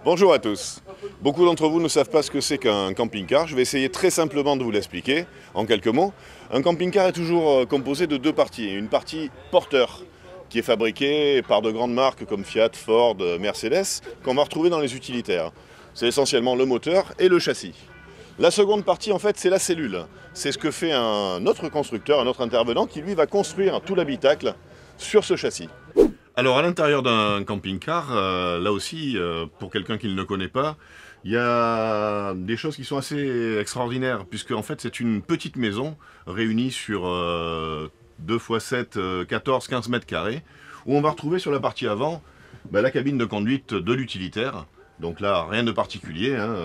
Bonjour à tous. Beaucoup d'entre vous ne savent pas ce que c'est qu'un camping-car. Je vais essayer très simplement de vous l'expliquer en quelques mots. Un camping-car est toujours composé de deux parties. Une partie porteur, qui est fabriquée par de grandes marques comme Fiat, Ford, Mercedes, qu'on va retrouver dans les utilitaires. C'est essentiellement le moteur et le châssis. La seconde partie, en fait, c'est la cellule. C'est ce que fait un autre constructeur, un autre intervenant, qui lui va construire tout l'habitacle sur ce châssis. Alors à l'intérieur d'un camping-car, là aussi, pour quelqu'un qui ne le connaît pas, il y a des choses qui sont assez extraordinaires, puisque en fait c'est une petite maison réunie sur 2 x 7, 14, 15 mètres carrés, où on va retrouver sur la partie avant la cabine de conduite de l'utilitaire. Donc là, rien de particulier, hein,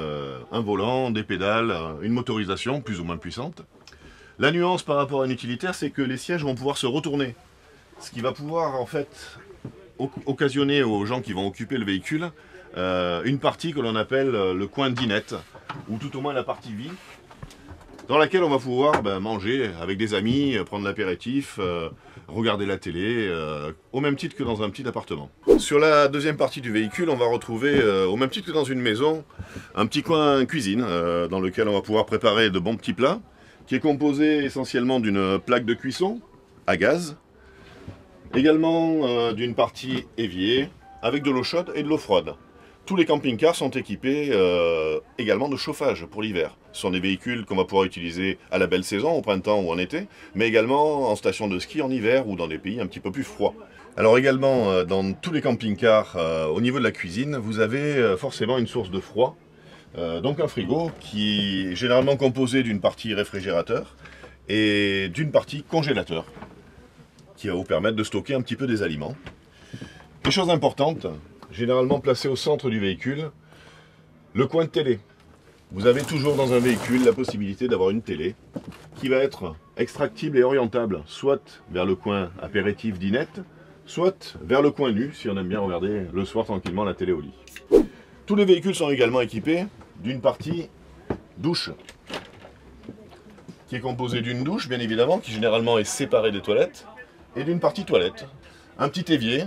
un volant, des pédales, une motorisation plus ou moins puissante. La nuance par rapport à un utilitaire, c'est que les sièges vont pouvoir se retourner, ce qui va pouvoir en fait occasionner aux gens qui vont occuper le véhicule une partie que l'on appelle le coin dinette, ou tout au moins la partie vie, dans laquelle on va pouvoir manger avec des amis, prendre l'apéritif, regarder la télé, au même titre que dans un petit appartement. Sur la deuxième partie du véhicule, on va retrouver, au même titre que dans une maison, un petit coin cuisine, dans lequel on va pouvoir préparer de bons petits plats, qui est composé essentiellement d'une plaque de cuisson à gaz, également d'une partie évier, avec de l'eau chaude et de l'eau froide. Tous les camping-cars sont équipés également de chauffage pour l'hiver. Ce sont des véhicules qu'on va pouvoir utiliser à la belle saison, au printemps ou en été, mais également en station de ski en hiver ou dans des pays un petit peu plus froids. Alors également, dans tous les camping-cars, au niveau de la cuisine, vous avez forcément une source de froid, donc un frigo qui est généralement composé d'une partie réfrigérateur et d'une partie congélateur, qui va vous permettre de stocker un petit peu des aliments. Des choses importantes, généralement placées au centre du véhicule, le coin de télé. Vous avez toujours dans un véhicule la possibilité d'avoir une télé qui va être extractible et orientable, soit vers le coin apéritif dinette, soit vers le coin nu, si on aime bien regarder le soir tranquillement la télé au lit. Tous les véhicules sont également équipés d'une partie douche, qui est composée d'une douche, bien évidemment, qui généralement est séparée des toilettes, et d'une partie toilette. Un petit évier,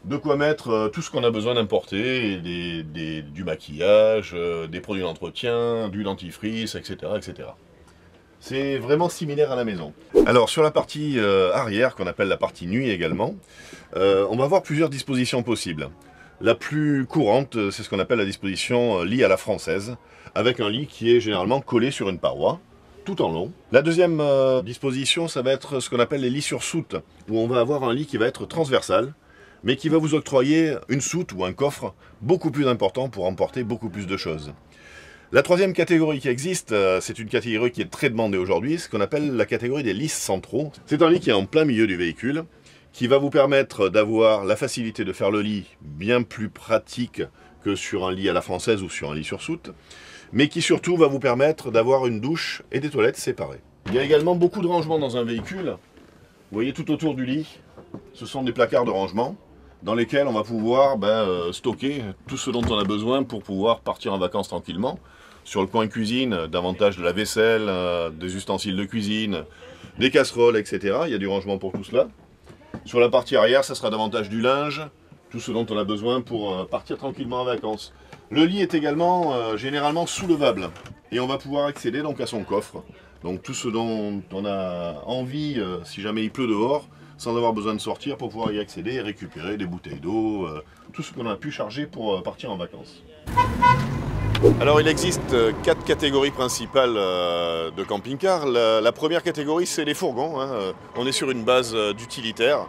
de quoi mettre tout ce qu'on a besoin d'importer, du maquillage, des produits d'entretien, du dentifrice, etc., etc. C'est vraiment similaire à la maison. Alors sur la partie arrière, qu'on appelle la partie nuit également, on va avoir plusieurs dispositions possibles. La plus courante, c'est ce qu'on appelle la disposition lit à la française, avec un lit qui est généralement collé sur une paroi, tout en long. La deuxième disposition, ça va être ce qu'on appelle les lits sur soute, où on va avoir un lit qui va être transversal, mais qui va vous octroyer une soute ou un coffre beaucoup plus important pour emporter beaucoup plus de choses. La troisième catégorie qui existe, c'est une catégorie qui est très demandée aujourd'hui, ce qu'on appelle la catégorie des lits centraux. C'est un lit qui est en plein milieu du véhicule, qui va vous permettre d'avoir la facilité de faire le lit bien plus pratique que sur un lit à la française ou sur un lit sur soute, mais qui surtout va vous permettre d'avoir une douche et des toilettes séparées. Il y a également beaucoup de rangements dans un véhicule. Vous voyez tout autour du lit, ce sont des placards de rangement dans lesquels on va pouvoir stocker tout ce dont on a besoin pour pouvoir partir en vacances tranquillement. Sur le coin cuisine, davantage de la vaisselle, des ustensiles de cuisine, des casseroles, etc. Il y a du rangement pour tout cela. Sur la partie arrière, ça sera davantage du linge, tout ce dont on a besoin pour partir tranquillement en vacances. Le lit est également généralement soulevable et on va pouvoir accéder donc à son coffre. Donc tout ce dont on a envie, si jamais il pleut dehors, sans avoir besoin de sortir pour pouvoir y accéder et récupérer des bouteilles d'eau, tout ce qu'on a pu charger pour partir en vacances. Alors il existe 4 catégories principales de camping-car. La première catégorie, c'est les fourgons, hein. On est sur une base d'utilitaire.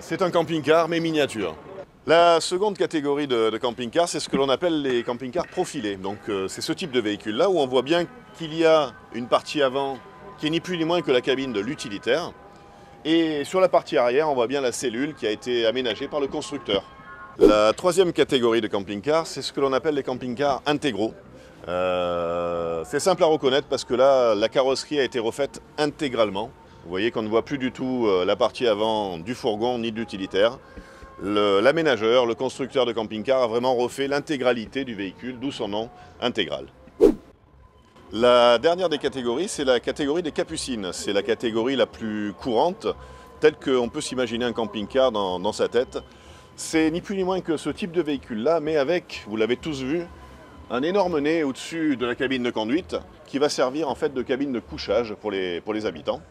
C'est un camping-car mais miniature. La seconde catégorie de camping-car, c'est ce que l'on appelle les camping-cars profilés. Donc c'est ce type de véhicule-là où on voit bien qu'il y a une partie avant qui est ni plus ni moins que la cabine de l'utilitaire. Et sur la partie arrière, on voit bien la cellule qui a été aménagée par le constructeur. La troisième catégorie de camping-car, c'est ce que l'on appelle les camping-cars intégraux. C'est simple à reconnaître parce que là, la carrosserie a été refaite intégralement. Vous voyez qu'on ne voit plus du tout la partie avant du fourgon ni de l'utilitaire. L'aménageur, le constructeur de camping-car a vraiment refait l'intégralité du véhicule, d'où son nom intégral. La dernière des catégories, c'est la catégorie des capucines. C'est la catégorie la plus courante, telle qu'on peut s'imaginer un camping-car dans sa tête. C'est ni plus ni moins que ce type de véhicule-là, mais avec, vous l'avez tous vu, un énorme nez au-dessus de la cabine de conduite qui va servir en fait de cabine de couchage pour les habitants.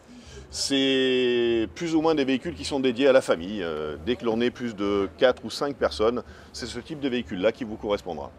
C'est plus ou moins des véhicules qui sont dédiés à la famille. Dès que l'on est plus de 4 ou 5 personnes, c'est ce type de véhicule-là qui vous correspondra.